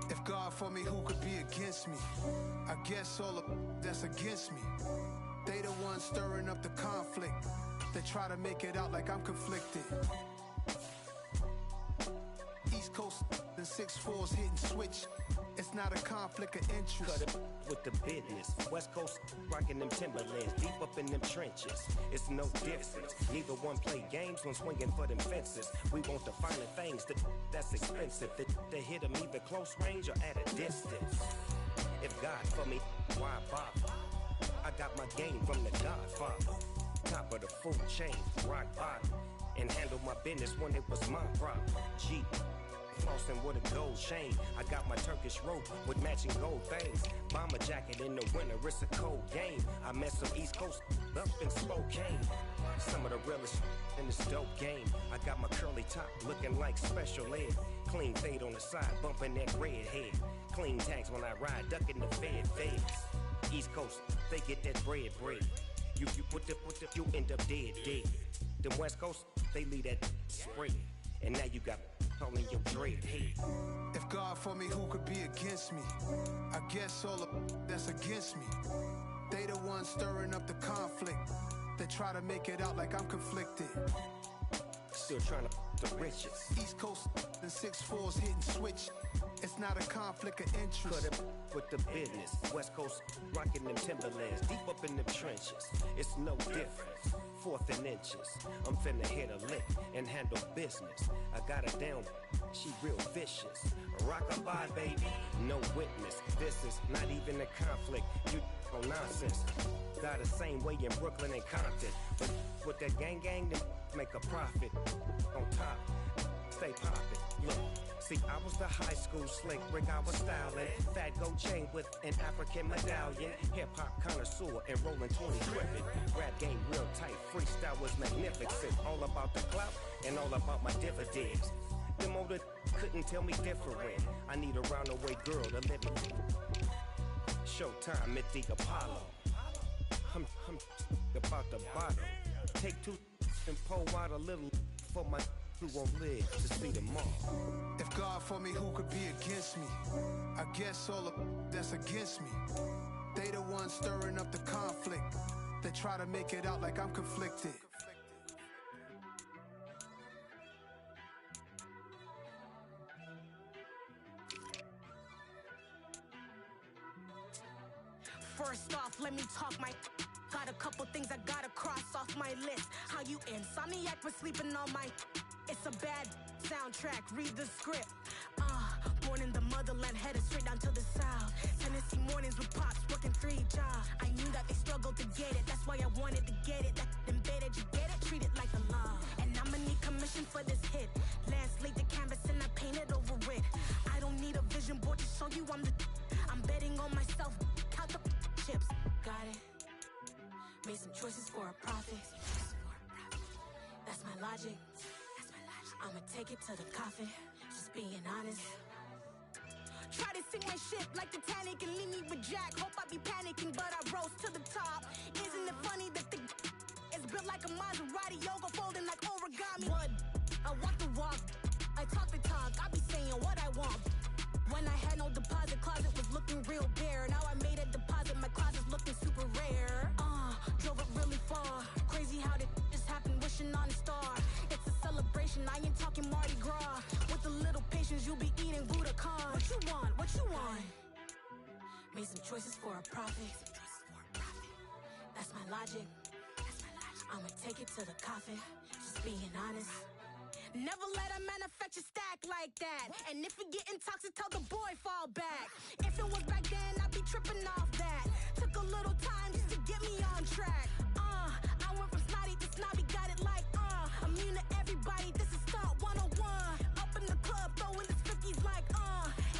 If God for me, who could be against me? I guess all of that's against me. They the ones stirring up the conflict. They try to make it out like I'm conflicted. East Coast and 6'4's hitting switch. It's not a conflict of interest. Cut it with the business. West Coast rocking them Timberlands, deep up in them trenches. It's no difference. Neither one play games when swinging for them fences. We want the finer things that's expensive. That hit them either close range or at a distance. If God for me, why bother? I got my game from the Godfather. Top of the food chain, rock bottom. And handle my business when it was my problem. G. Flossing with a gold chain. I got my Turkish rope with matching gold things. Bomber jacket in the winter, it's a cold game. I met some East Coast up in Spokane. Some of the realest in this dope game. I got my curly top looking like special ed. Clean fade on the side, bumping that red head. Clean tags when I ride, ducking the feds. East Coast, they get that bread. You you end up dead. Them West Coast, they leave that spread. And now you got calling your dread head. If God for me, who could be against me? I guess all of that's against me. They the ones stirring up the conflict. They try to make it out like I'm conflicted. Still trying to the riches. East Coast and 6'4's hitting switch. It's not a conflict of interest. Cut it with the business. West Coast rocking them Timberlands, deep up in them trenches. It's no difference. 4th and inches. I'm finna hit a lick and handle business. I got her down, she real vicious. Rockabye, baby, no witness. This is not even a conflict. You on nonsense. Got the same way in Brooklyn and Compton. But with that gang, then make a profit. On top, stay poppin'. Look. See, I was the high school slick Rick, I was styling. Fat gold chain with an African medallion. Hip-hop connoisseur and rolling 20 gripping. Rap game real tight, freestyle was magnificent. All about the clout and all about my dividends. Them older couldn't tell me different. I need a roundaway girl to live it. Showtime at the Apollo. I'm about the bottom. Take 2 and pour out a little for my who won't live to see tomorrow. If God for me, who could be against me? I guess all of that's against me. They the ones stirring up the conflict. They try to make it out like I'm conflicted. First off, let me talk my. Got a couple things I gotta cross off my list. How you insomniac for sleeping on my. It's a bad soundtrack, read the script. Born in the motherland, headed straight down to the south. Tennessee mornings with pops, working 3 jobs. I knew that they struggled to get it, that's why I wanted to get it. That embedded, you get it, treat it like a law. And I'ma need commission for this hit. Lance laid the canvas and I painted over it. I don't need a vision board to show you I'm betting on myself, count the chips. Got it. Made some choices for a profit. That's my logic. I'ma take it to the coffin, just being honest. Try to sink my ship like Titanic and leave me with Jack. Hope I be panicking, but I rose to the top. Isn't it funny that the is built like a Maserati, yoga folding like origami? What? I walk the walk, I talk the talk, I be saying what I want. When I had no deposit, closet was looking real bare. Now I made a deposit, my closet's looking super rare. Drove it really far. Crazy how did this happen, wishing on a star. It's a celebration, I ain't talking Mardi Gras. With a little patience, you'll be eating Budokan. What you want? What you want? Made some choices for a profit. That's my logic. I'ma take it to the coffin, just being honest. Never let a manufacture stack like that. And if it getting toxic, tell the boy fall back. If it was back then, I'd be tripping off that. Took a little time just to get me on track. I went from snotty to snobby, got it like immune to everybody, this is stunt 101. Up in the club, throwing the 50s like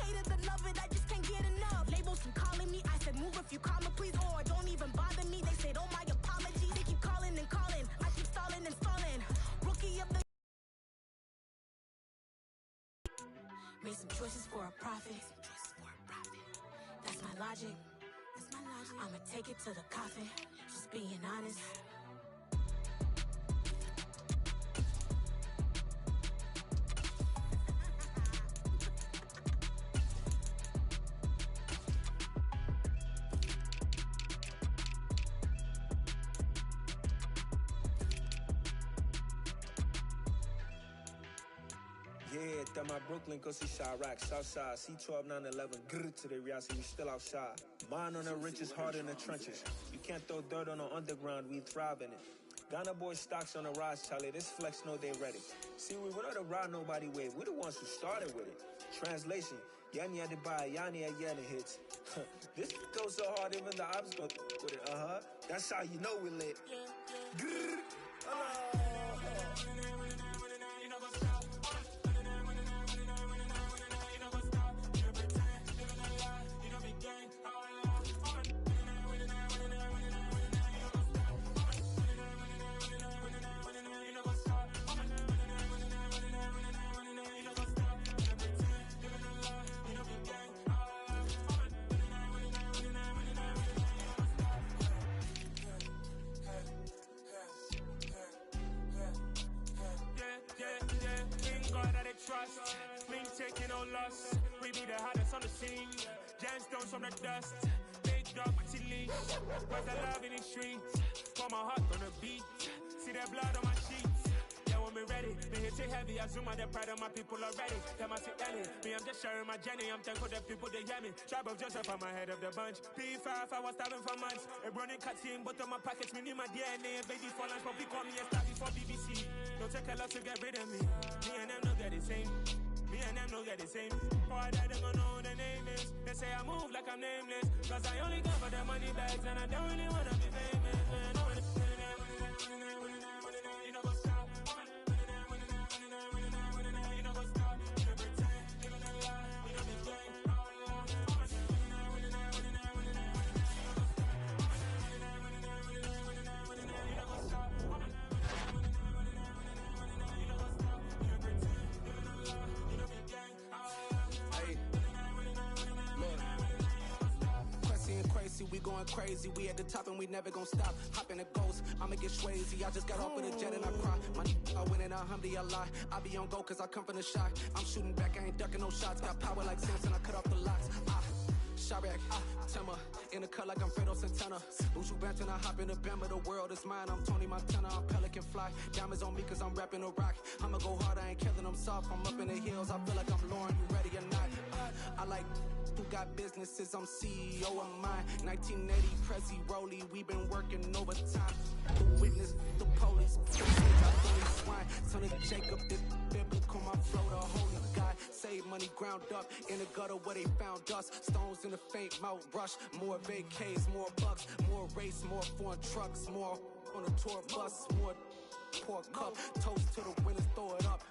hate it or love it, I just can't get enough. Labels from calling me, I said move if you call me please, or don't even bother me. They said oh my apologies, they keep calling and calling, I keep stalling and stalling. Rookie of the. Made some choices for a profit. That's my logic. I'ma take it to the coffin, just being honest. Yeah, that my Brooklyn, go see Chirac, Southside, C12, 911, grr to the reality, we still outside. Mine on the richest, heart in the trenches. You can't throw dirt on the underground, we thrive in it. Ghana boys stocks on the rise, Charlie, this flex know they ready. See, we're not the ride nobody with, we the ones who started with it. Translation, Yani had to buy, Yani had Yana hits. This goes so hard, even the ops go with it, That's how you know we lit. Grr. Trust, been taking no loss. We be the hottest on the scene. Gemstones from the dust. Big dog with leash. Where's the love in the streets? Pour my heart on the beat. See that blood on my sheets. Yeah, when we ready, me hit it heavy. I zoom out the pride of my people already. Them I see Ellie. Me, I'm just sharing my journey. I'm thankful that people they hear me. Tribe of Joseph, I'm ahead of the bunch. P5, I was starving for months. A running cutscene, but on my pockets, me need my DNA. Baby for lunch, but we call me a star before BBC. Don't take a lot to get rid of me. Me and them don't get the same. Me and them don't get the same. For I die, they gon' know who the name is. They say I move like I'm nameless. Cause I only come for the money bags and I don't really wanna be famous. Man, I wanna you know what's up. You know what's up. You know pretend. You know the lie. You know the game. We going crazy, we at the top and we never gon' stop. Hop in a ghost, I'ma get swayzy. I just got off with a jet and I cry. I win in alhamdulillah. I be on go cause I come from the shot. I'm shooting back, I ain't ducking no shots. Got power like Samson, I cut off the locks. Shoutout, Timber, in the cut like I'm Fredo Santana. Uju Banton, I hop in the Bama, the world is mine. I'm Tony Montana, I'm Pelican Fly. Diamonds on me cause I'm rapping a rock. I'ma go hard, I ain't killing them soft. I'm up in the hills, I feel like I'm Lauren, you ready or not? I like who got businesses, I'm CEO of mine. 1980, Prezi Rolly, we been working overtime. The witness, the police, the swine. Son of Jacob, this biblical, my flow, the holy God. Save money ground up in the gutter where they found us. Stones in the faint mouth rush. More vacays, more bucks, more race, more foreign trucks, more on a tour bus, more pour cup. Toast to the winners, throw it up.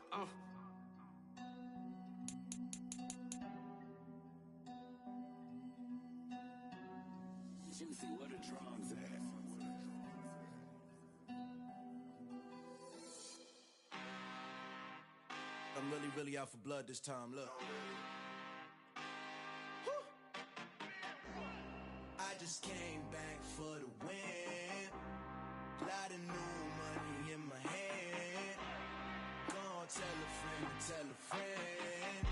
Juicy, what a drums at. I'm really out for blood this time, look. I just came back for the win. Lot of new money in my hand. Gonna tell a friend to tell a friend.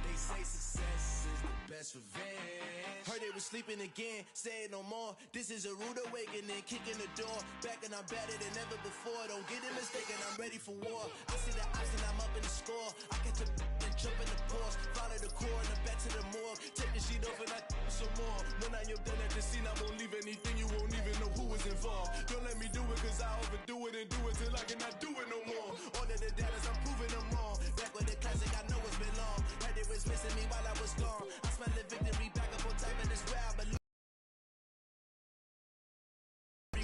They say success is the best revenge. Heard they was sleeping again, say it no more. This is a rude awakening, kicking the door. Back and I'm better than ever before. Don't get it mistaken, I'm ready for war. I see the ops and I'm up in the score. I catch a and jump in the course. Follow the core and the back to the morgue. Take the sheet off and I some more. When I am done at the scene, I won't leave anything. You won't even know who is involved. Don't let me do it cause I overdo it and do it till I cannot do it no more. All of the datas, I'm proving them wrong. Back with the classic, I know it's been long. Heard it was missing me while I was gone. I smell the victory back up on top of this rap, but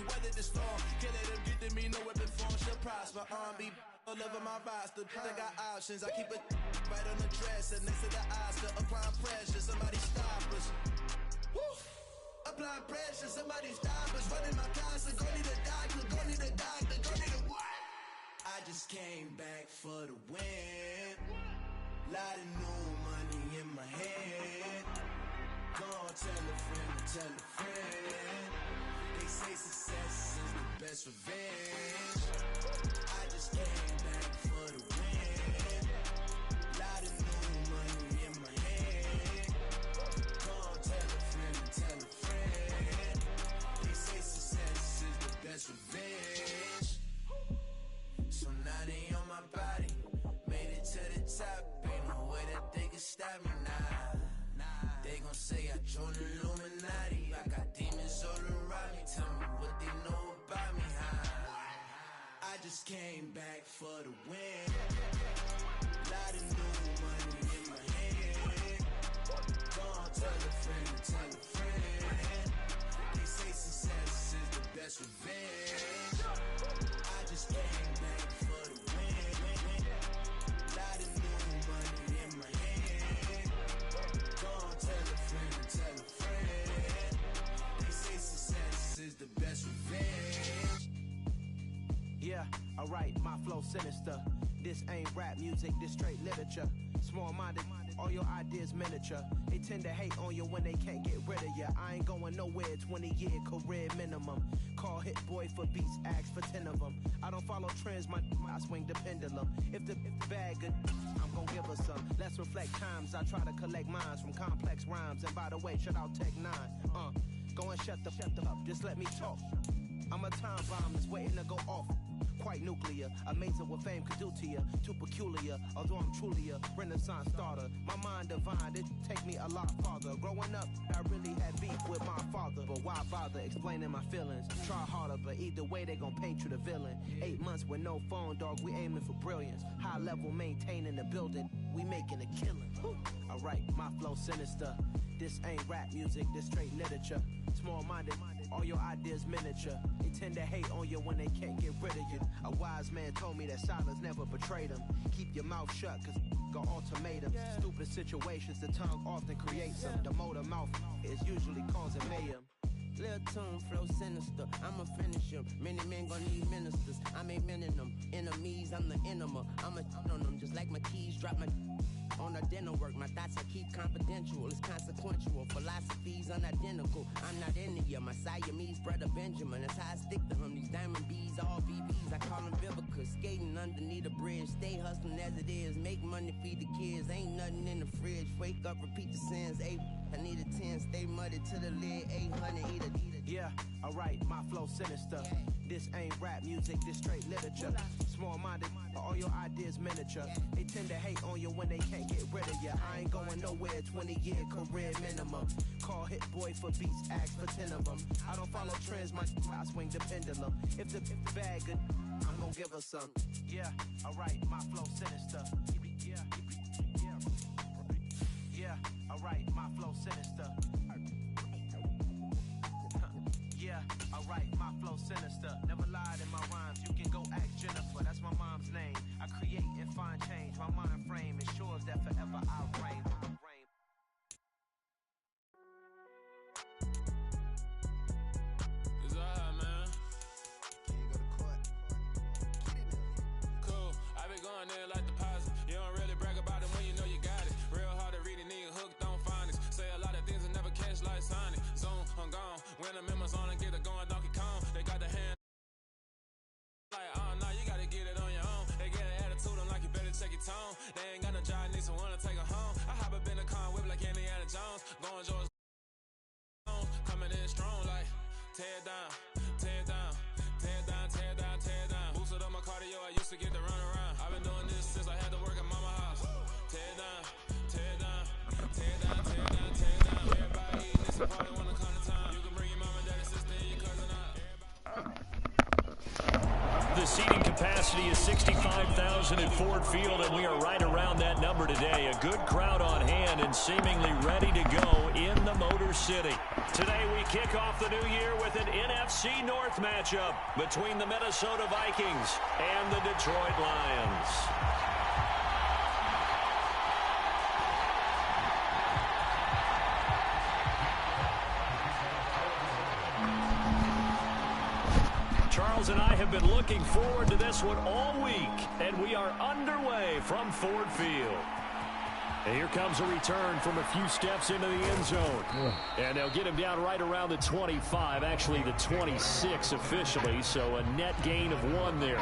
weather the storm. Can't let them get to me, no weapon form should prosper. R&B all over my roster, I got options. I keep it right on the dresser, next to the Oscar. Applying pressure, somebody stop us. Woo! Applying pressure, somebody stop us. Running my concert, go need a doctor, go need a doctor, go need a what? I just came back for the win. Lot of new money in my hand. Gonna tell a friend to tell a friend. They say success is the best revenge. I just came back for the win. Lot of new money in my hand. Gonna tell a friend to tell a friend. They say success is the best revenge. So now they on my body, made it to the top. stop me, nah. They gon' say I joined the Illuminati. I got demons all around me. Tell me what they know about me, huh? I just came back for the win. Lot of new money in my hand. Gonna tell a friend to tell a friend. They say success is the best revenge. I just came back for the win. Lot of new money in my hand. Gonna tell a friend to tell a friend. They say success is the best revenge. Yeah, alright, my flow sinister. This ain't rap music, this straight literature. Small-minded, all your ideas miniature. They tend to hate on you when they can't get rid of you. I ain't going nowhere, 20-year career minimum. Call Hit Boy for beats, ask for 10 of them. I don't follow trends, I swing the pendulum. If the bag good, I'm gon' give her some. Let's reflect times, I try to collect minds from complex rhymes. And by the way, shout out Tech 9. Go and shut the up, just let me talk. I'm a time bomb that's waiting to go off. Quite nuclear, amazing what fame could do to you. Too peculiar, although I'm truly a renaissance starter. My mind divine, it take me a lot farther. Growing up, I really had beef with my father. But why bother explaining my feelings? Try harder, but either way they gon' paint you the villain. 8 months with no phone, dog, we aiming for brilliance. High level maintaining the building, we making a killing. Alright, my flow sinister. This ain't rap music, this straight literature. Small-minded, all your ideas miniature. They tend to hate on you when they can't get rid of you. A wise man told me that silence never betrayed him. Keep your mouth shut, cause got ultimatums. Stupid situations, the tongue often creates them. The motor mouth is usually causing mayhem. Lil' tune, flow sinister, I'ma finish him. Many men gon' need ministers, I'm aiming them. Enemies, I'm the enema, I'ma on them. Just like my keys, drop my on a dinner work. My thoughts I keep confidential, it's consequential. Philosophies unidentical, I'm not into ya. My Siamese brother Benjamin, that's how I stick to him. These diamond bees, all BBs, I call them Vivica. Skating underneath a bridge, stay hustling as it is. Make money, feed the kids, ain't nothing in the fridge. Wake up, repeat the sins, I need a 10, stay muddy to the lid, 800, eat a. Yeah, alright, my flow sinister. This ain't rap music, this straight literature. Small-minded, all your ideas miniature. They tend to hate on you when they can't get rid of you. I ain't going nowhere, 20-year career minimum. Call Hit Boy for beats, ask for 10 of them. I don't follow trends, I swing the pendulum. If the bag good, I'm gon' give her some. Yeah, alright, my flow sinister. Yeah, alright, my flow sinister. Yeah, alright, my flow sinister. Never lied in my rhymes, you can go ask Jennifer, that's my mom's name. I create and find change, my mind frame ensures that forever I'll reign. It's alright, man. Can you go to court? Cool, I been going there like deposit. You don't really brag about it when you know you got it. Real hard to read a nigga hooked on phonics. Say a lot of things and never catch like Sonic. Zone, I'm gone. When I'm in my zone, I get it going Donkey Kong. They got the hand like, oh no, you gotta get it on your own. They get an attitude, I'm like, you better check your tone. They ain't got no job, need someone to take her home. I hop up in the car, whip like Indiana Jones. Going George, coming in strong like, tear down, tear down, tear down, tear down, tear down. Boosted up my cardio, I used to get to run around. I've been doing this since I had to work at mama house. Tear down, tear down, tear down, tear down, tear down. Everybody eating this a party when it come to time. You can bring your mama, daddy, sister, and your cousin out. The seating capacity is 65,000 at Ford Field, and we are right around that number today. A good crowd on hand and seemingly ready to go in the Motor City. Today we kick off the new year with an NFC North matchup between the Minnesota Vikings and the Detroit Lions. Charles and I have been looking forward to this one all week, and we are underway from Ford Field. And here comes a return from a few steps into the end zone. And they'll get him down right around the 25, actually the 26 officially, so a net gain of 1 there.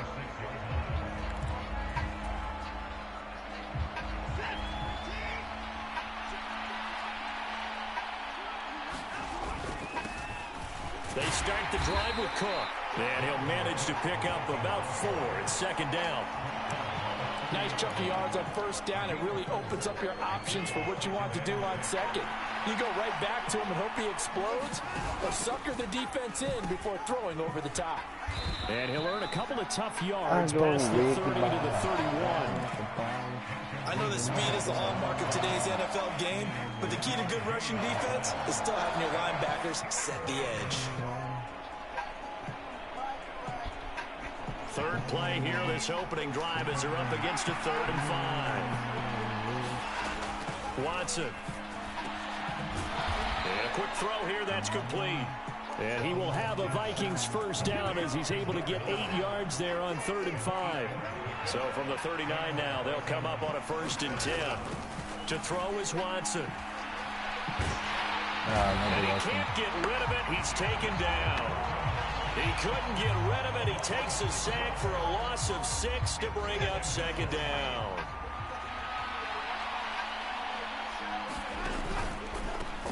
They start the drive with Cook. And he'll manage to pick up about 4 at second down. Nice chunk of yards on first down. It really opens up your options for what you want to do on second. You go right back to him and hope he explodes, or sucker the defense in before throwing over the top. And he'll earn a couple of tough yards past the 30 to the 31. I know that speed is the hallmark of today's NFL game, but the key to good rushing defense is still having your linebackers set the edge. Third play here, this opening drive as they're up against a 3rd and 5. Watson. And a quick throw here, that's complete. And he will have a Vikings first down as he's able to get 8 yards there on 3rd and 5. So from the 39 now, they'll come up on a 1st and 10. To throw is Watson. And he can't get rid of it. He's taken down. He couldn't get rid of it. He takes a sack for a loss of 6 to bring up 2nd down.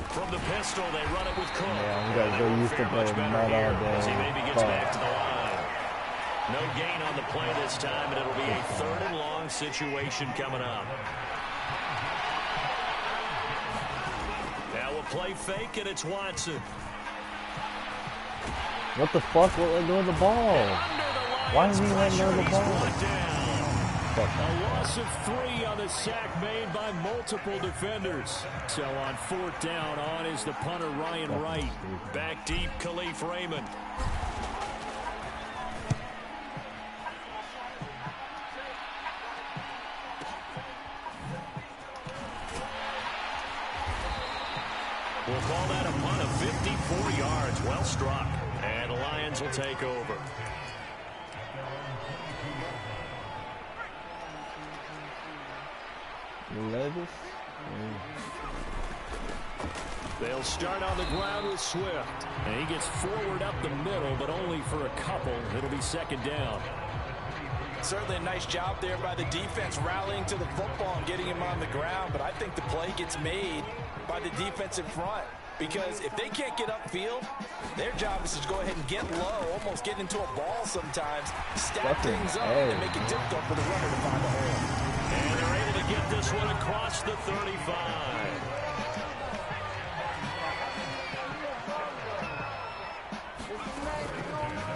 From the pistol, they run it with Cook. Yeah, you guys are used to playing not all day. As he maybe gets back to the line. No gain on the play this time, and it'll be a 3rd and long situation coming up. Now a play fake, and it's Watson. What the fuck? What are they doing with the ball? Why is he letting go of the ball? A loss of 3 on the sack made by multiple defenders. So on 4th down, on is the punter Ryan Wright. Back deep, Khalif Raymond. We'll call that a punt of 54 yards. Well struck. And the Lions will take over. They'll start on the ground with Swift. And he gets forward up the middle, but only for a couple. It'll be 2nd down. Certainly a nice job there by the defense rallying to the football and getting him on the ground. But I think the play gets made by the defense in front. Because if they can't get upfield, their job is to go ahead and get low, almost get into a ball sometimes, stack things up, and make it difficult for the runner to find a hole. And they're able to get this one across the 35.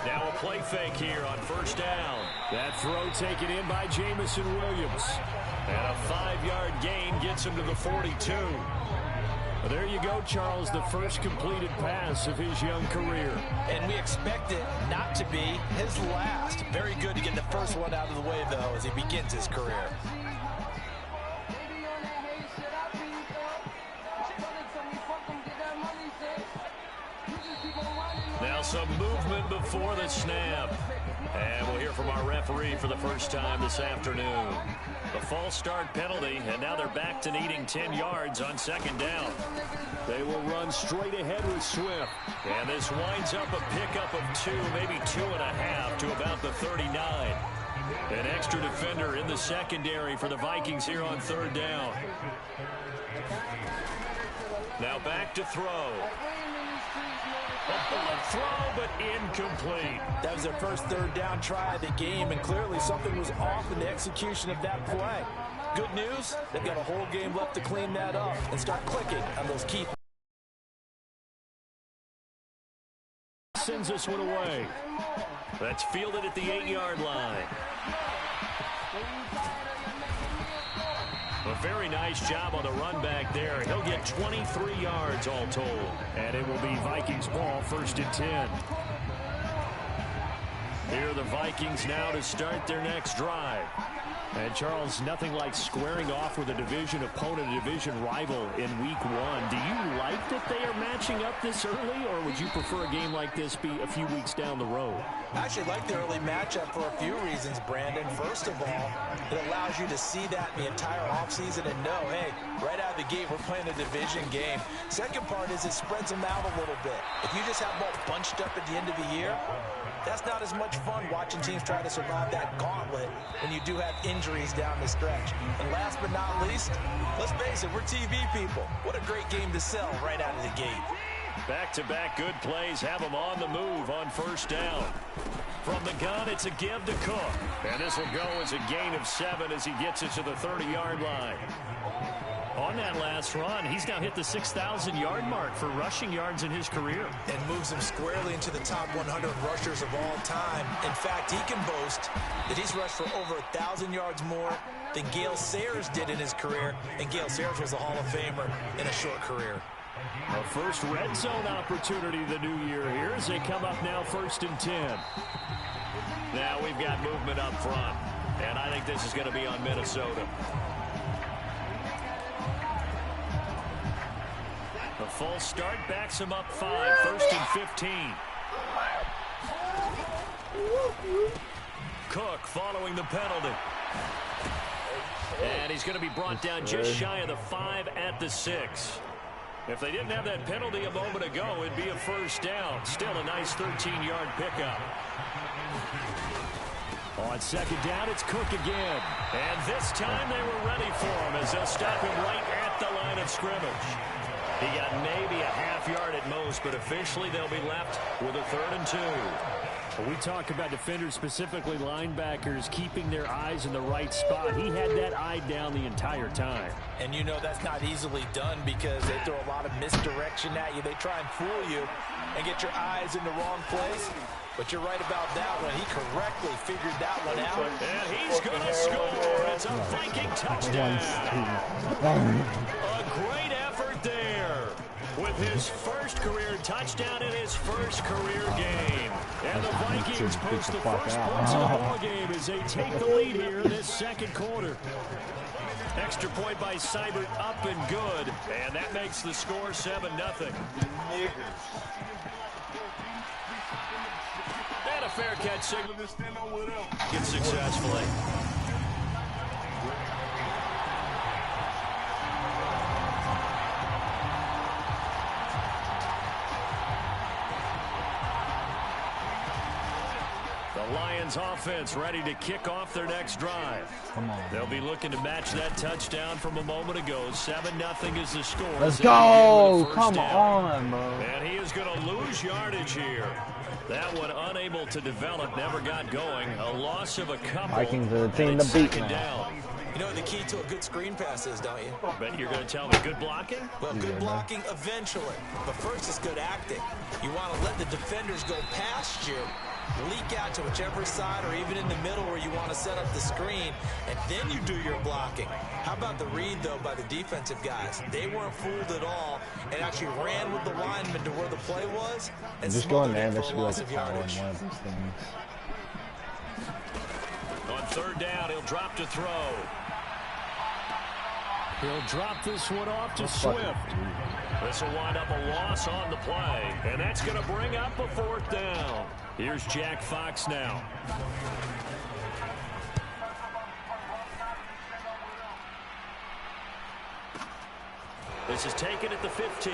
Now a play fake here on 1st down. That throw taken in by Jamison Williams. And a 5-yard gain gets him to the 42. Well, there you go, Charles, the first completed pass of his young career. And we expect it not to be his last. Very good to get the first one out of the way, though, as he begins his career. Now some movement before the snap. And we'll hear from our referee for the first time this afternoon. A false start penalty, and now they're back to needing 10 yards on 2nd down. They will run straight ahead with Swift. And this winds up a pickup of 2, maybe 2.5 to about the 39. An extra defender in the secondary for the Vikings here on 3rd down. Now back to throw. A bullet throw, but incomplete. That was their first 3rd down try of the game, and clearly something was off in the execution of that play. Good news, they've got a whole game left to clean that up and start clicking on those key. Sends this one away. That's fielded at the 8-yard line. A very nice job on the run back there. He'll get 23 yards all told. And it will be Vikings ball, 1st and 10. Here are the Vikings now to start their next drive. And, Charles, nothing like squaring off with a division opponent, a division rival in Week 1. Do you like that they are matching up this early, or would you prefer a game like this be a few weeks down the road? I actually like the early matchup for a few reasons, Brandon. First of all, it allows you to see that in the entire offseason and know, hey, right out of the gate, we're playing a division game. Second part is it spreads them out a little bit. If you just have them all bunched up at the end of the year, that's not as much fun watching teams try to survive that gauntlet when you do have injuries down the stretch. And last but not least, let's face it, we're TV people. What a great game to sell right out of the gate. Back-to-back good plays have them on the move on 1st down. From the gun, it's a give to Cook. And this will go as a gain of 7 as he gets it to the 30-yard line. On that last run, he's now hit the 6,000-yard mark for rushing yards in his career. And moves him squarely into the top 100 rushers of all time. In fact, he can boast that he's rushed for over 1,000 yards more than Gale Sayers did in his career. And Gale Sayers was a Hall of Famer in a short career. A first red zone opportunity the new year here as they come up now 1st and 10. Now we've got movement up front, and I think this is going to be on Minnesota. The full start backs him up 5, 1st and 15. Cook following the penalty. And he's going to be brought down just shy of the 5 at the 6. If they didn't have that penalty a moment ago, it'd be a first down. Still a nice 13-yard pickup. On 2nd down, it's Cook again. And this time they were ready for him as they'll stop him right at the line of scrimmage. He got maybe a half yard at most, but officially they'll be left with a 3rd and 2. Well, we talk about defenders, specifically linebackers, keeping their eyes in the right spot. He had that eye down the entire time. And you know that's not easily done because they throw a lot of misdirection at you. They try and fool you and get your eyes in the wrong place. But you're right about that one. He correctly figured that one out. And he's going to score. It's a Viking touchdown. A great effort there with his first career touchdown in his first career game. And the Vikings post the first points of the ball game as they take the lead here in this 2nd quarter. Extra point by Seibert up and good. And that makes the score 7-0. And a fair catch signal. Gets successfully. The Lions offense ready to kick off their next drive. Come on. They'll be looking to match that touchdown from a moment ago. 7-0 is the score. Let's go. Come on, bro. And he is going to lose yardage here. That one unable to develop, never got going. A loss of a couple. Vikings are the team to beat now. Down. You know what the key to a good screen pass is, don't you? Bet you're going to tell me good blocking? Well, good blocking eventually. But first is good acting. You want to let the defenders go past you, leak out to whichever side or even in the middle where you want to set up the screen, and then you do your blocking. How about the read, though, by the defensive guys? They weren't fooled at all and actually ran with the lineman to where the play was. And just going there, this should be like a power in one of these things. On 3rd down, he'll drop to throw. He'll drop this one off to Swift. This will wind up a loss on the play, and that's going to bring up a 4th down. Here's Jack Fox now. This is taken at the 15.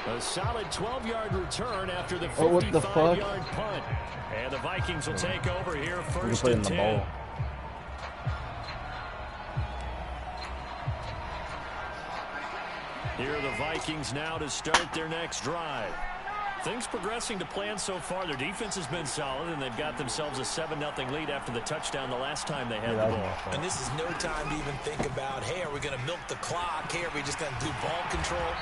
A solid 12-yard return after the 55-yard punt. And the Vikings will take over here 1st and 10. Here are the Vikings now to start their next drive. Things progressing to plan so far. Their defense has been solid, and they've got themselves a 7-0 lead after the touchdown the last time they had the ball. And this is no time to even think about, hey, are we going to milk the clock? Hey, are we just going to do ball control?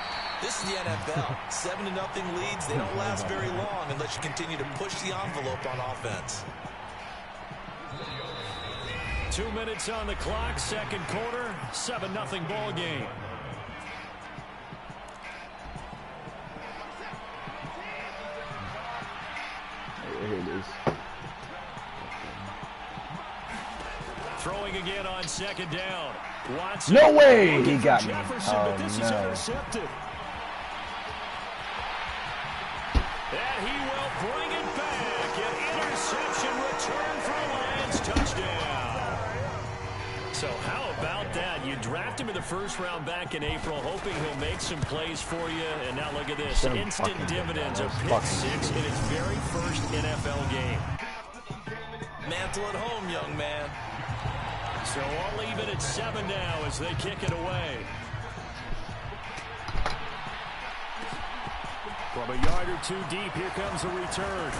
This is the NFL. 7-0 leads, they don't last very long unless you continue to push the envelope on offense. 2 minutes on the clock, 2nd quarter, 7-0 ball game. Here it is. Throwing again on 2nd down. Watson. No way! He got me. Jefferson, but this is intercepted. And he will bring it back. An interception return for a Lions touchdown. So how about that? You draft him in the 1st round back in April, hoping he'll make some plays for you. And now look at this. Instant dividends. A pick 6 in his very first NFL game. Mantle at home, young man. So I'll leave it at 7 now as they kick it away. From a yard or two deep, here comes a return.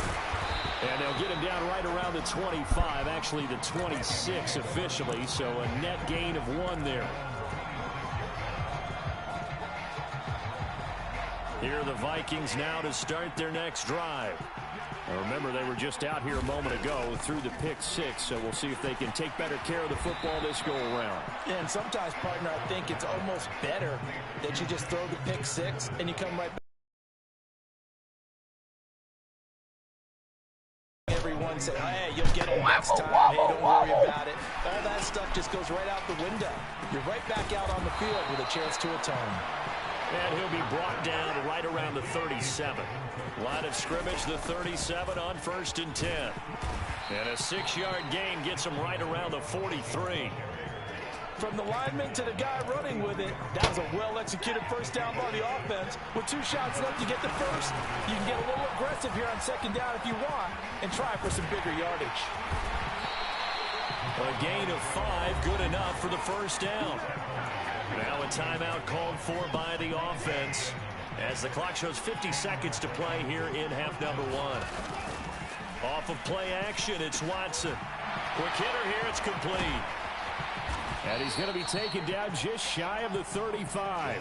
And they'll get him down right around the 25, actually the 26 officially, so a net gain of 1 there. Here are the Vikings now to start their next drive. Now remember, they were just out here a moment ago through the pick 6, so we'll see if they can take better care of the football this go-around. Yeah, and sometimes, partner, I think it's almost better that you just throw the pick 6 and you come right back. Everyone said, hey, you'll get it next time. Hey, don't worry about it. All that stuff just goes right out the window. You're right back out on the field with a chance to atone. And he'll be brought down right around the 37. Line of scrimmage, the 37 on 1st and 10. And a 6-yard gain gets him right around the 43. From the lineman to the guy running with it, that was a well-executed first down by the offense. With 2 shots left to get the first, you can get a little aggressive here on 2nd down if you want and try for some bigger yardage. A gain of 5, good enough for the first down. Now a timeout called for by the offense as the clock shows 50 seconds to play here in half number 1. Off of play action, it's Watson. Quick hitter here, it's complete. And he's going to be taken down just shy of the 35.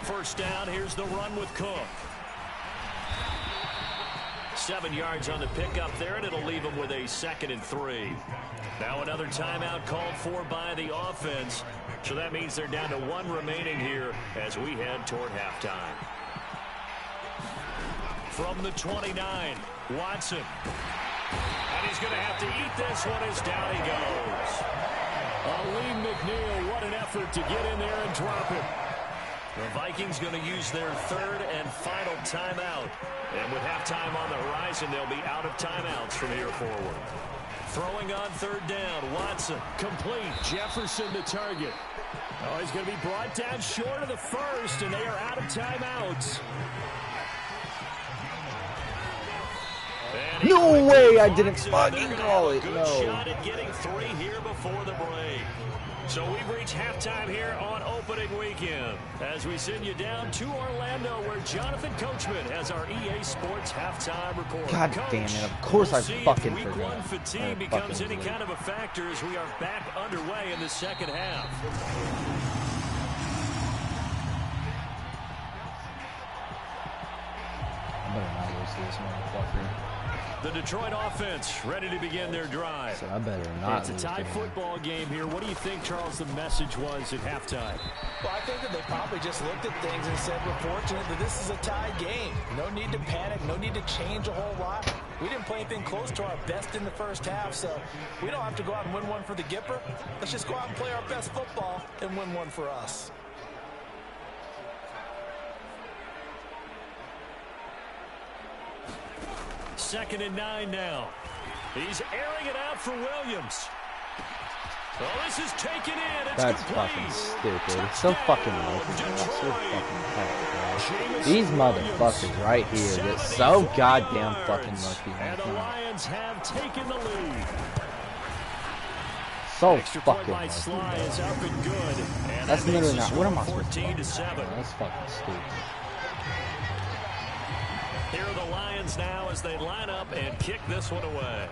First down, here's the run with Cook. 7 yards on the pickup there, and it'll leave him with a 2nd and 3. Now another timeout called for by the offense. So that means they're down to 1 remaining here as we head toward halftime. From the 29, Watson. And he's going to have to eat this one as down he goes. Aleem McNeil, what an effort to get in there and drop it. The Vikings going to use their 3rd and final timeout. And with halftime on the horizon, they'll be out of timeouts from here forward. Throwing on 3rd down, Watson, complete. Jefferson the target. Oh, he's going to be brought down short of the first, and they are out of timeouts. No way, I didn't fucking call it. No. Shot at getting 3 here before the break. So we've reached halftime here on opening weekend as we send you down to Orlando where Jonathan Coachman has our EA Sports halftime report. God Coach, damn it, of course I fucking week forgot. 1 fatigue becomes any kind of a factor as we are back underway in the second half. I better not lose to this motherfucker. The Detroit offense ready to begin their drive. So I better not. It's a tie football game here. What do you think, Charles, the message was at halftime? Well, I think that they probably just looked at things and said, we're fortunate that this is a tie game. No need to panic. No need to change a whole lot. We didn't play anything close to our best in the first half, so we don't have to go out and win one for the Gipper. Let's just go out and play our best football and win one for us. Second and 9 now. He's airing it out for Williams. Oh, this is taken in. It's That's complete. fucking stupid. It's so fucking local. That's so fucking bad, bro. These motherfuckers right here, that's so goddamn fucking lucky. And the Lions have taken the lead. So Extra fucking point by Sly is up and good. And that's that literally makes not. the What am I score supposed to 14 do? to 7. That's fucking stupid. Here are the Lions now as they line up and kick this one away.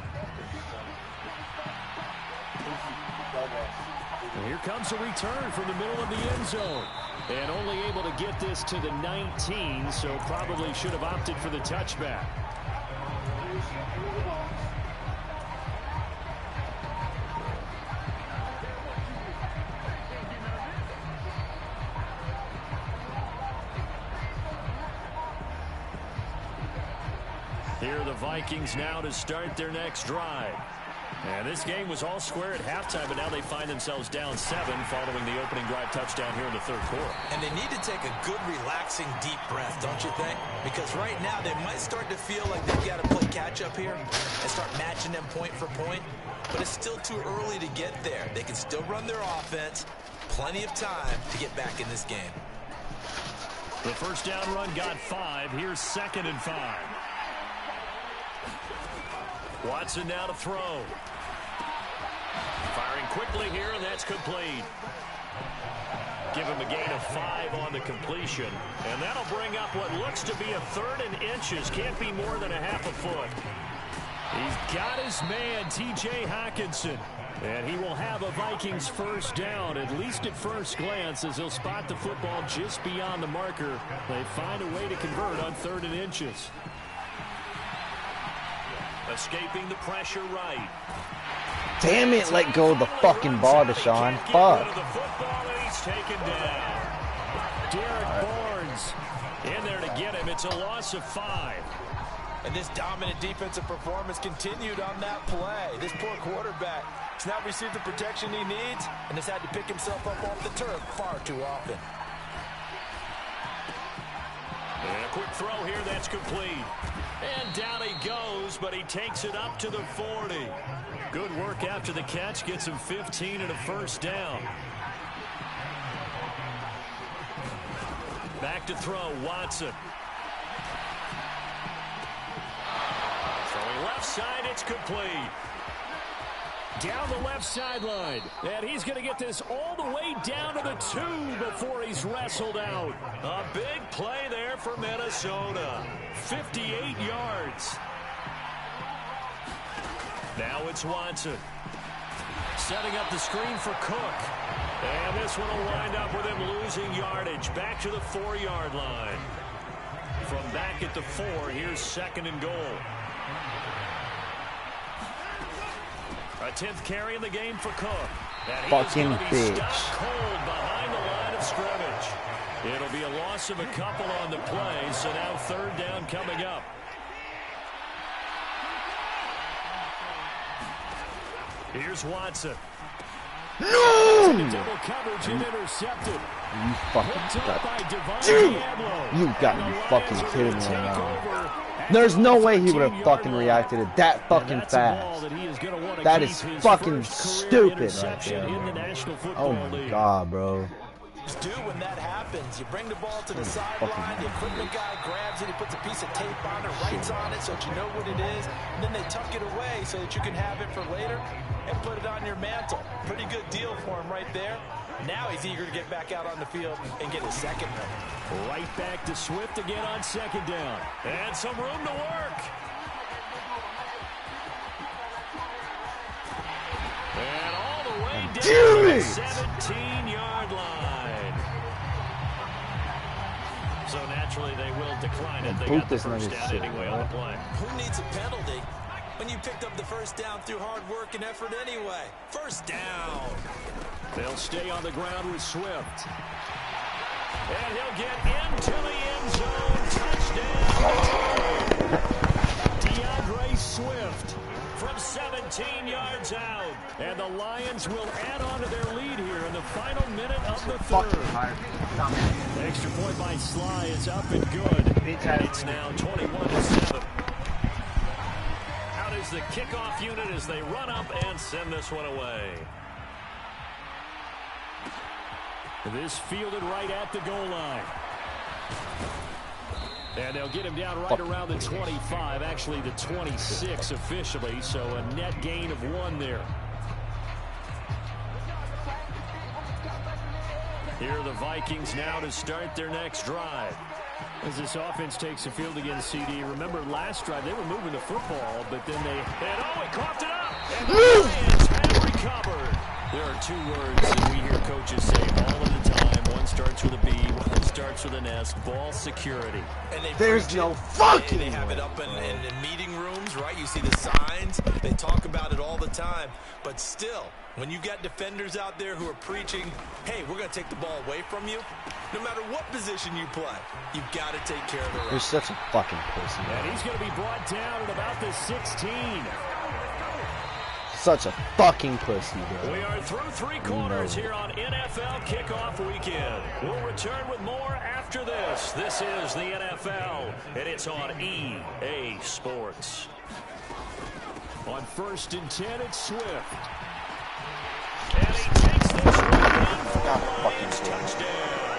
And here comes a return from the middle of the end zone. And only able to get this to the 19, so probably should have opted for the touchback. Here are the Vikings now to start their next drive. And this game was all square at halftime, but now they find themselves down 7 following the opening drive touchdown here in the third quarter. And they need to take a good, relaxing, deep breath, don't you think? Because right now they might start to feel like they've got to play catch-up here and start matching them point for point. But it's still too early to get there. They can still run their offense. Plenty of time to get back in this game. The first down run got 5. Here's 2nd and 5. Watson now to throw. Firing quickly here, and that's complete. Give him a gain of 5 on the completion. And that'll bring up what looks to be a 3rd and inches. Can't be more than a half a foot. He's got his man, T.J. Hawkinson. And he will have a Vikings first down, at least at first glance, as he'll spot the football just beyond the marker. They find a way to convert on 3rd and inches. Escaping the pressure right. Damn it, let go of the fucking ball, Deshaun. Fuck. The football, and he's taken down. Derek Barnes in there to get him. It's a loss of 5. And this dominant defensive performance continued on that play. This poor quarterback has not received the protection he needs and has had to pick himself up off the turf far too often. And a quick throw here, that's complete. And down he goes, but he takes it up to the 40. Good work after the catch, gets him 15 and a first down. Back to throw, Watson. Throwing left side, it's complete. Down the left sideline. And he's going to get this all the way down to the 2 before he's wrestled out. A big play there for Minnesota. 58 yards. Now it's Watson. Setting up the screen for Cook. And this one will wind up with him losing yardage. Back to the 4-yard line. From back at the 4, here's 2nd and goal. A 10th carry in the game for Cook. Fucking bitch. Cold behind the line of scrimmage. It'll be a loss of a couple on the play, so now 3rd down coming up. Here's Watson. No! Double coverage and intercepted. You fucking got. Dude! You got me fucking kidding me right now. There's no way he would have fucking reacted to that fucking fast. That is fucking stupid right there. Oh my god, bro. Do when that happens. You bring the ball to the sideline, the equipment guy grabs it, he puts a piece of tape on it, writes on it so that you know what it is, and then they tuck it away so that you can have it for later and put it on your mantle. Pretty good deal for him right there. Now he's eager to get back out on the field and get his 2nd one. Right back to Swift again on 2nd down. And some room to work. And all the way down to the 17-yard line. So naturally they will decline it. They got the first down anyway on the play. Who needs a penalty when you picked up the first down through hard work and effort anyway? First down. They'll stay on the ground with Swift. And he'll get into the end zone. Touchdown. DeAndre Swift from 17 yards out. And the Lions will add on to their lead here in the final minute of the 3rd. Extra point by Sly is up and good. And it's now 21-7. Out is the kickoff unit as they run up and send this one away. This fielded right at the goal line. And they'll get him down right around the 25, actually the 26 officially, so a net gain of 1 there. Here are the Vikings now to start their next drive. As this offense takes the field against CD, remember last drive they were moving the football, but then they he coughed it up, and the Lions have recovered. There are 2 words that we hear coaches say all of the time. One starts with a B, one starts with an S. Ball security. And there's no fucking They have it up in meeting rooms, right? You see the signs. They talk about it all the time. But still, when you got defenders out there who are preaching, hey, we're going to take the ball away from you, no matter what position you play, you've got to take care of the run. You're such a fucking pussy. And he's going to be brought down at about the 16. Such a fucking pussy, bro. We are through 3 quarters here on NFL Kickoff Weekend. We'll return with more after this. This is the NFL, and it's on EA Sports. On 1st and 10, it's Swift. And he takes this one in for a Lions touchdown.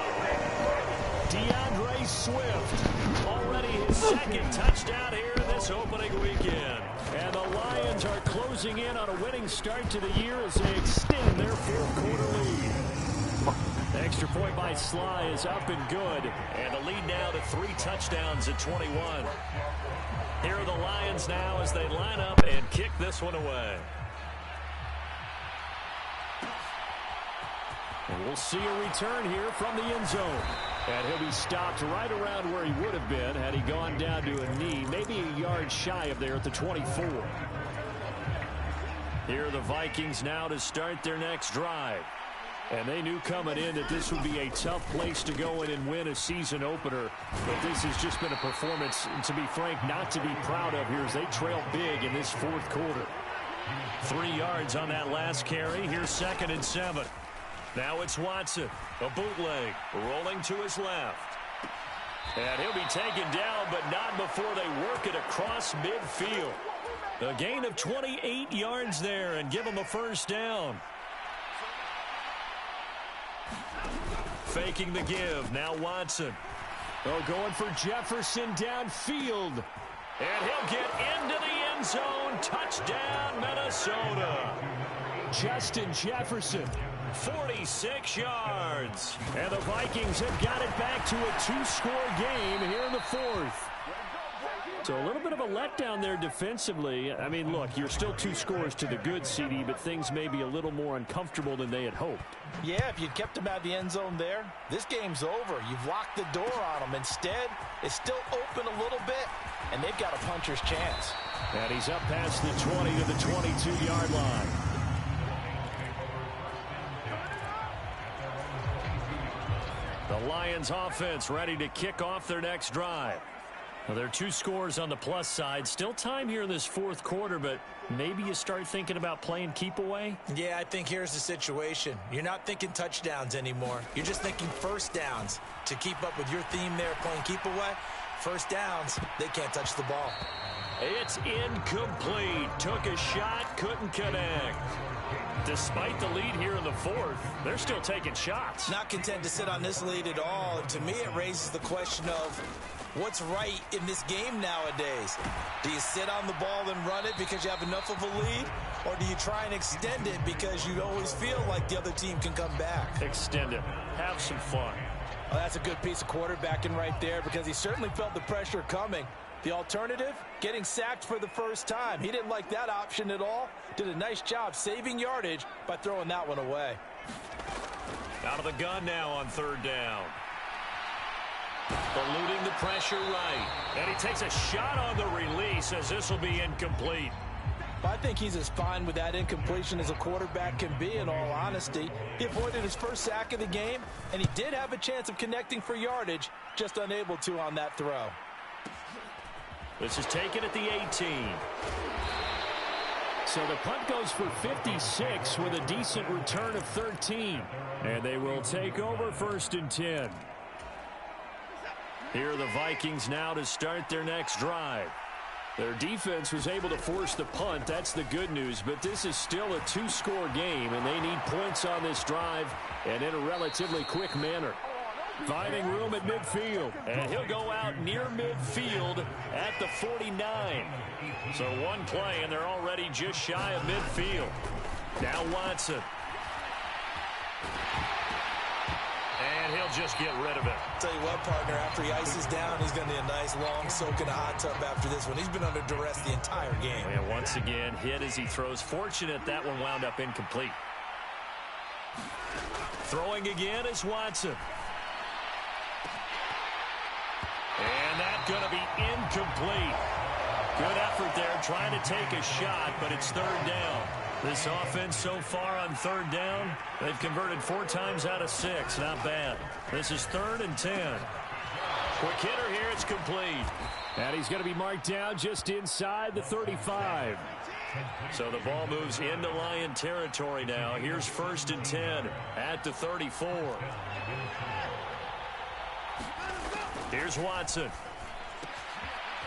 DeAndre Swift, already his 2nd touchdown here in this opening weekend. And the Lions are closing in on a winning start to the year as they extend their 4th quarter lead. extra point by Sly is up and good. And the lead now to 3 touchdowns at 21. Here are the Lions now as they line up and kick this one away. And we'll see a return here from the end zone. And he'll be stopped right around where he would have been had he gone down to a knee, maybe a yard shy of there at the 24. Here are the Vikings now to start their next drive. And they knew coming in that this would be a tough place to go in and win a season opener. But this has just been a performance, to be frank, not to be proud of here as they trail big in this fourth quarter. 3 yards on that last carry. Here's 2nd and 7. Now it's Watson, a bootleg, rolling to his left. And he'll be taken down, but not before they work it across midfield. A gain of 28 yards there and give him a first down. Faking the give, now Watson. Oh, going for Jefferson downfield. And he'll get into the end zone. Touchdown, Minnesota. Justin Jefferson. 46 yards. And the Vikings have got it back to a 2-score game here in the fourth. So a little bit of a letdown there defensively. I mean, look, you're still 2 scores to the good, CD, but things may be a little more uncomfortable than they had hoped. Yeah, if you kept them out of the end zone there, this game's over. You've locked the door on them. Instead, it's still open a little bit, and they've got a puncher's chance. And he's up past the 20 to the 22-yard line. The Lions offense ready to kick off their next drive. Well, there are 2 scores on the plus side. Still time here in this fourth quarter, but maybe you start thinking about playing keep away? Yeah, I think here's the situation. You're not thinking touchdowns anymore. You're just thinking first downs. To keep up with your theme there, playing keep away, first downs, they can't touch the ball. It's incomplete. Took a shot, couldn't connect. Despite the lead here in the fourth, they're still taking shots. Not content to sit on this lead at all. And to me, it raises the question of what's right in this game nowadays. Do you sit on the ball and run it because you have enough of a lead? Or do you try and extend it because you always feel like the other team can come back? Extend it. Have some fun. Well, that's a good piece of quarterbacking right there because he certainly felt the pressure coming. The alternative, getting sacked for the first time. He didn't like that option at all. Did a nice job saving yardage by throwing that one away. Out of the gun now on 3rd down. Eluding the pressure right. And he takes a shot on the release as this will be incomplete. I think he's as fine with that incompletion as a quarterback can be, in all honesty. He avoided his first sack of the game, and he did have a chance of connecting for yardage, just unable to on that throw. This is taken at the 18. So the punt goes for 56 with a decent return of 13. And they will take over 1st and 10. Here are the Vikings now to start their next drive. Their defense was able to force the punt. That's the good news. But this is still a 2-score game, and they need points on this drive and in a relatively quick manner. Finding room at midfield. And he'll go out near midfield at the 49. So one play, and they're already just shy of midfield. Now Watson. And he'll just get rid of it. Tell you what, partner, after he ices down, he's going to need a nice long soak in a hot tub after this one. He's been under duress the entire game. And once again, hit as he throws. Fortunate that one wound up incomplete. Throwing again is Watson. And that's going to be incomplete. Good effort there trying to take a shot, but it's 3rd down. This offense so far on 3rd down, they've converted 4 times out of 6. Not bad. This is 3rd and 10. Quick hitter here. It's complete. And he's going to be marked down just inside the 35. So the ball moves into Lion territory now. Here's 1st and 10 at the 34. Here's Watson.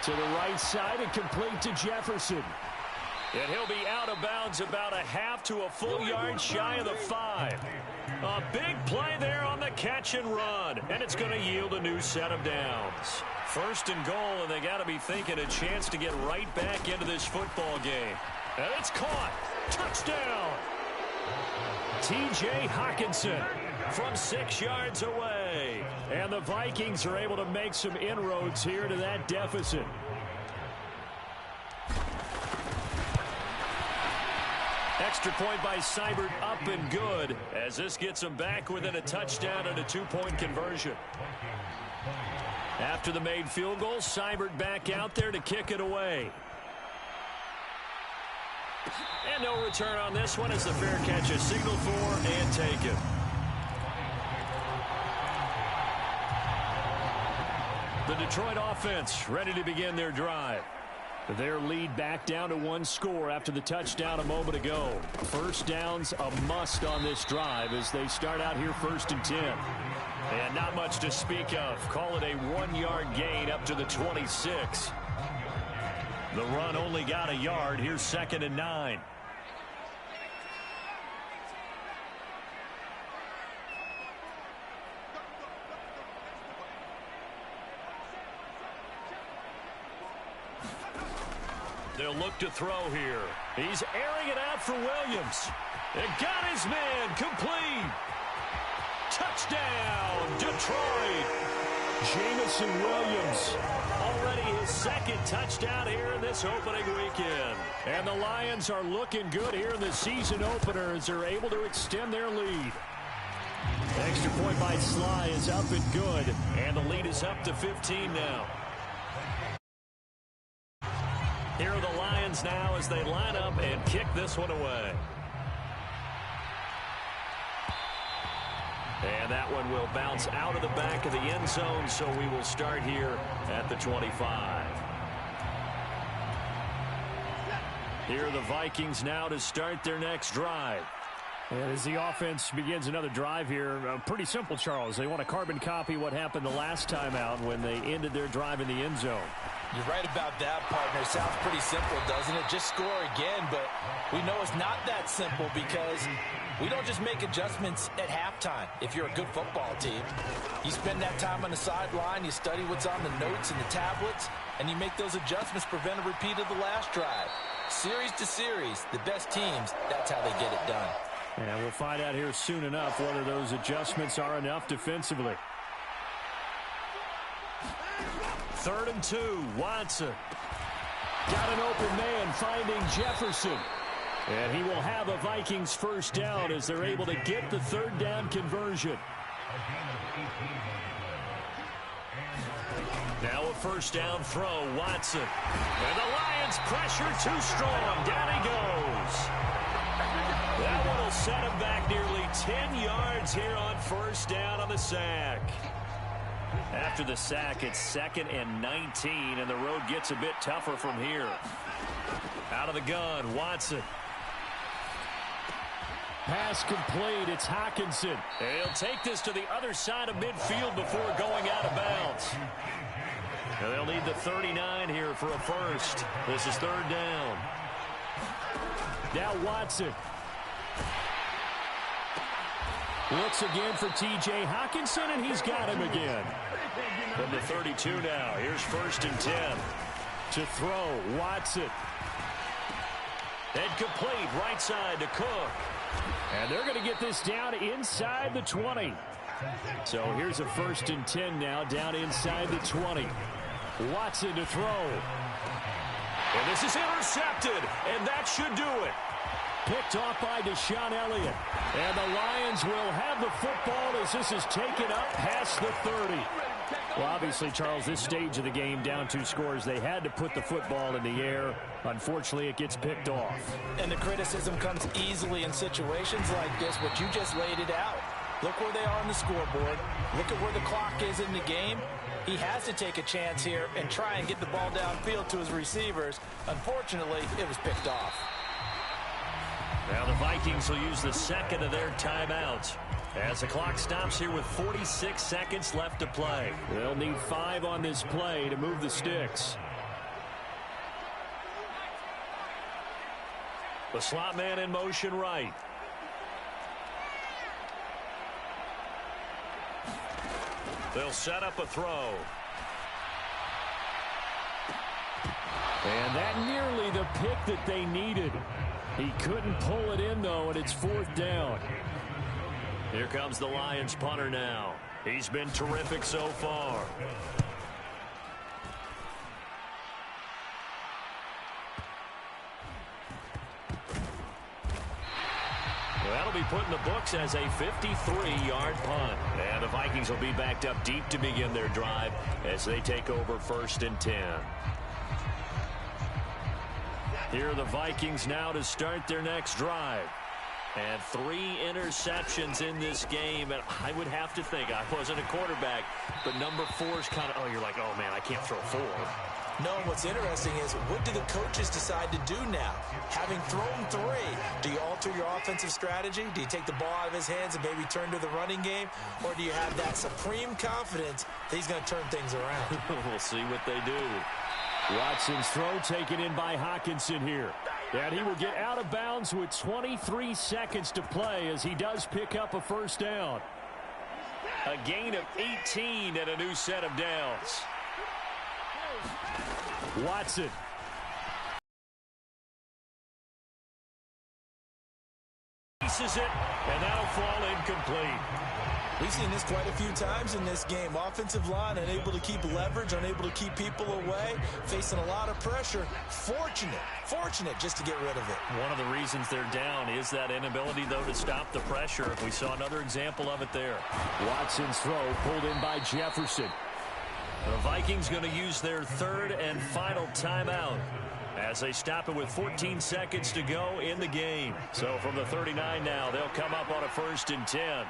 To the right side and complete to Jefferson. And he'll be out of bounds about a half to a full yard shy of the 5. A big play there on the catch and run. And it's going to yield a new set of downs. 1st and goal, and they got to be thinking a chance to get right back into this football game. And it's caught. Touchdown. T.J. Hockenson. from 6 yards away. And the Vikings are able to make some inroads here to that deficit. Extra point by Seibert, up and good, as this gets them back within a touchdown and a 2-point conversion. After the made field goal, Seibert back out there to kick it away. And no return on this one as the fair catch is signaled for and taken. The Detroit offense ready to begin their drive. Their lead back down to 1 score after the touchdown a moment ago. First down's a must on this drive as they start out here 1st and 10. And not much to speak of. Call it a 1-yard gain up to the 26. The run only got a yard. Here's 2nd and 9. They'll look to throw here. He's airing it out for Williams. It got his man complete. Touchdown, Detroit. Jamison Williams, already his 2nd touchdown here in this opening weekend. And the Lions are looking good here in the season opener as they're able to extend their lead. Extra point by Sly is up and good, and the lead is up to 15 now. Here are the Lions now as they line up and kick this one away. And that one will bounce out of the back of the end zone, so we will start here at the 25. Here are the Vikings now to start their next drive. And as the offense begins another drive here, pretty simple, Charles. They want to carbon copy what happened the last time out when they ended their drive in the end zone. You're right about that, partner. Sounds pretty simple, doesn't it? Just score again, but we know it's not that simple because we don't just make adjustments at halftime. If you're a good football team, you spend that time on the sideline, you study what's on the notes and the tablets, and you make those adjustments, prevent a repeat of the last drive. Series to series, the best teams, that's how they get it done. And we'll find out here soon enough whether those adjustments are enough defensively. 3rd and 2, Watson. Got an open man finding Jefferson. And he will have a Vikings first down as they're able to get the 3rd down conversion. Now a first down throw, Watson. And the Lions pressure too strong. Down he goes. That one will set him back nearly 10 yards here on first down on the sack. After the sack, it's 2nd and 19, and the road gets a bit tougher from here. Out of the gun, Watson. Pass complete. It's Hockenson. And he'll take this to the other side of midfield before going out of bounds. And they'll need the 39 here for a first. This is 3rd down. Now Watson. Looks again for T.J. Hockenson, and he's got him again. From the 32 now. Here's 1st and 10. To throw, Watson. And complete, right side to Cook. And they're going to get this down inside the 20. So here's a 1st and 10 now, down inside the 20. Watson to throw. And this is intercepted, and that should do it. Picked off by Deshaun Elliott. And the Lions will have the football as this is taken up past the 30. Well, obviously, Charles, this stage of the game, down 2 scores, they had to put the football in the air. Unfortunately, it gets picked off. And the criticism comes easily in situations like this, but you just laid it out. Look where they are on the scoreboard. Look at where the clock is in the game. He has to take a chance here and try and get the ball downfield to his receivers. Unfortunately, it was picked off. Now the Vikings will use the 2nd of their timeouts as the clock stops here with 46 seconds left to play. They'll need 5 on this play to move the sticks. The slot man in motion right. They'll set up a throw. And that nearly the pick that they needed. He couldn't pull it in, though, and it's 4th down. Here comes the Lions punter now. He's been terrific so far. That'll be put in the books as a 53-yard punt. And the Vikings will be backed up deep to begin their drive as they take over 1st and 10. Here are the Vikings now to start their next drive. And 3 interceptions in this game. And I would have to think, I wasn't a quarterback, but number 4 is kind of, oh, you're like, oh, man, I can't throw 4. No, what's interesting is what do the coaches decide to do now? Having thrown 3, do you alter your offensive strategy? Do you take the ball out of his hands and maybe turn to the running game? Or do you have that supreme confidence that he's going to turn things around? We'll see what they do. Watson's throw taken in by Hawkinson here. And he will get out of bounds with 23 seconds to play as he does pick up a first down. A gain of 18 and a new set of downs. Watson. Pieces it, and that'll fall incomplete. We've seen this quite a few times in this game. Offensive line unable to keep leverage, unable to keep people away, facing a lot of pressure. Fortunate just to get rid of it. One of the reasons they're down is that inability, though, to stop the pressure. We saw another example of it there. Watson's throw pulled in by Jefferson. The Vikings going to use their 3rd and final timeout as they stop it with 14 seconds to go in the game. So from the 39 now, they'll come up on a 1st and 10.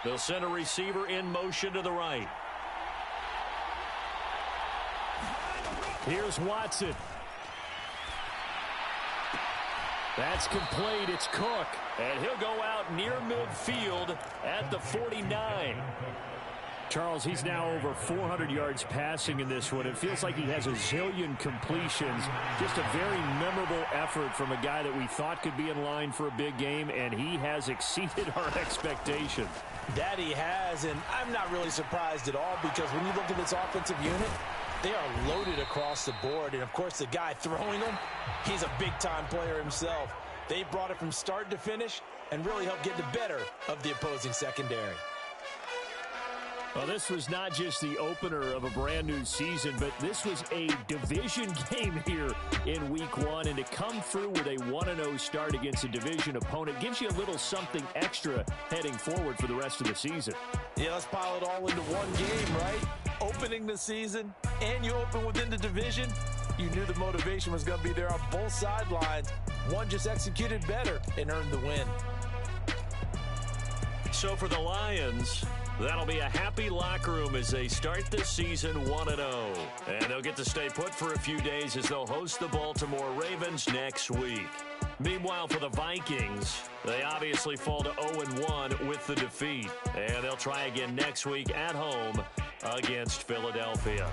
They'll send a receiver in motion to the right. Here's Watson. That's complete. It's Cook. And he'll go out near midfield at the 49. Charles, he's now over 400 yards passing in this one. It feels like he has a zillion completions. Just a very memorable effort from a guy that we thought could be in line for a big game, and he has exceeded our expectations. That he has, and I'm not really surprised at all because when you look at this offensive unit, they are loaded across the board. And, of course, the guy throwing them, he's a big-time player himself. They brought it from start to finish and really helped get the better of the opposing secondary. Well, this was not just the opener of a brand new season, but this was a division game here in week 1. And to come through with a 1-0 start against a division opponent gives you a little something extra heading forward for the rest of the season. Yeah, let's pile it all into one game, right? Opening the season, and you open within the division. You knew the motivation was going to be there on both sidelines. One just executed better and earned the win. So for the Lions, that'll be a happy locker room as they start this season 1-0. And they'll get to stay put for a few days as they'll host the Baltimore Ravens next week. Meanwhile, for the Vikings, they obviously fall to 0-1 with the defeat. And they'll try again next week at home against Philadelphia.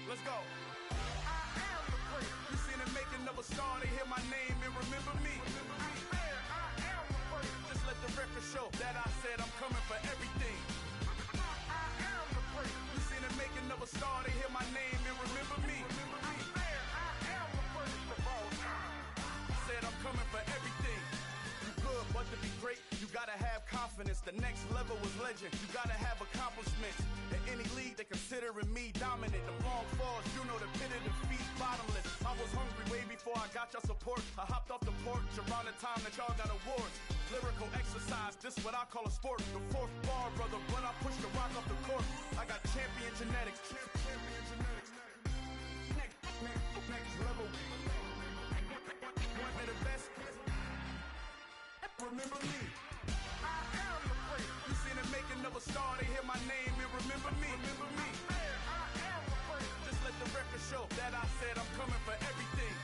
Let's go. I am the great. You seen the making of a star, they hear my name and remember me. I am the great. Just let the record show that I said I'm coming for everything. I am the great. You seen the making of a star, they hear my name and remember me. I am the greatest of all time. Said I'm coming for everything. You good, but to be great, you gotta have confidence. The next level was legend. You gotta have accomplishments. In any league, they considering me dominant. The long falls, you know the pit of defeat, bottomless. I was hungry way before I got your support. I hopped off the porch around the time that y'all got awards. Lyrical exercise, this what I call a sport. The fourth bar, brother, when I push the rock off the court. I got champion genetics. Champion genetics. remember me. I am the great. You seen the making of a star, they hear my name and remember me. Remember me. I am the great. Just let the record show that I said I'm coming for everything.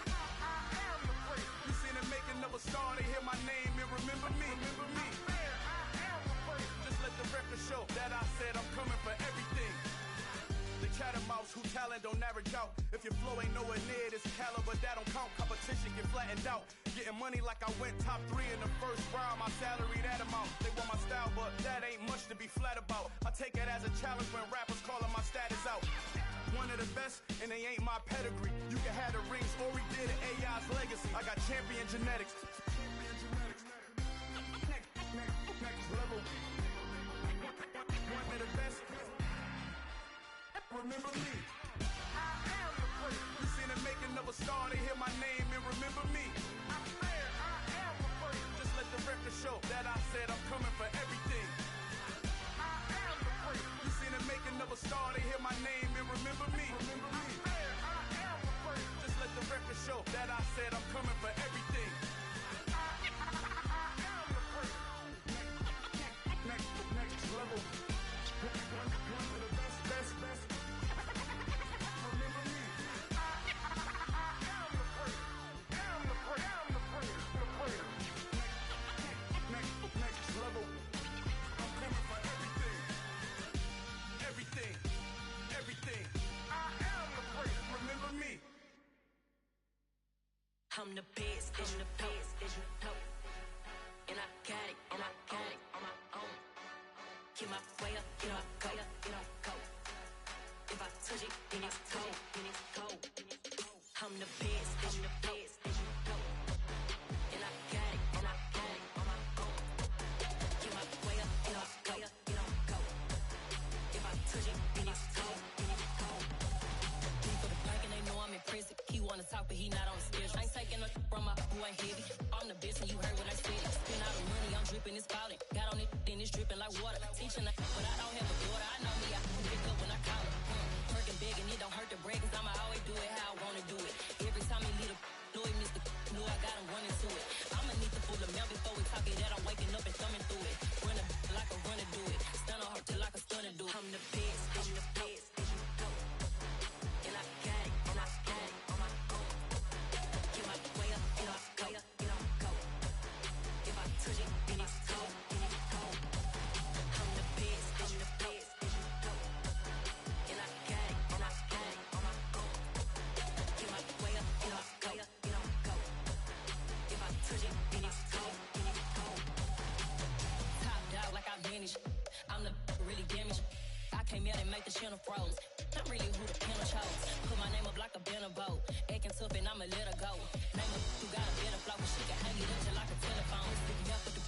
I am the great. You seen the making of a star, they hear my name and remember me. Remember me. I am the great. Just let the record show that I said I'm coming for everything. The chattermouths who talent don't average out. If your flow ain't nowhere near this caliber, that don't count. Competition get flattened out. Getting money like I went top 3 in the first round. My salary that amount. They want my style, but that ain't much to be flat about. I take it as a challenge when rappers calling my status out. One of the best, and they ain't my pedigree. You can have the rings, or we did it, AI's legacy. I got champion genetics. Next level. One of the best. Remember me. I am the great. You seen the making of a star, they hear my name and remember me. I am the great. Just let the record show that I said I'm coming for everything. I am the great. You seen the making of a star, they hear my name and remember me. Remember me. I am the great. Just let the record show that I said I'm coming for everything. I am the great. Next level. One of the best. I'm the best, I'm the best, as you know. And I got it, on my own. Get my way up, get my go, go. If I touch it, then it's cold, I'm the best, as you know. And I got it, on my own. Get my way up, get my go. If I touch it, then it's cold, People the park and they know I'm impressive. He wanna talk, but he not on the schedule. I ain't taking no from my boy heavy. I'm the best and you heard what I said. Spend all the money, I'm dripping, it's falling. Got on it, then it's dripping like water. Teaching but I don't have a daughter. I know me, I can pick up when I call her. Working big and it don't hurt the break, cause I'ma always do it how I wanna do it. Every time he lead a know he missed the know I got him running to it. I'ma need the full amount before we talk it that I'm waking up and thumbing through it. Run a like a runner do it. Stun on her till like a stunner do it. I'm the best, I'm the best. And I got it, and I got it on my own. Get my way up, get my go. If I touch it, then it's cold, I'm the best, I'm the best. And I got it, and I got it on my own. Get my way up, get my go. If I touch it, then it's cold, Top dog like I vanished. I'm the really damaged. I came out and make the channel froze. I'm really who the panel chose. Put my name up like a banner boat. Acting tough and I'ma let her go. Name her who got a better flow, but she can hang it up just like a telephone. Stick me up with the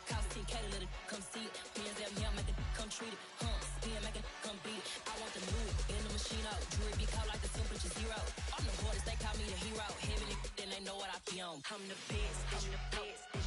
cost 10K to let it come see it. Hands out here, make it come treat it. Spin, make it come beat it. I want the new in the machine out. Jewelry be cold like the temperature 0. I'm the hardest, they call me the hero. Heavy then they know what I be on. I'm the best, I'm the best.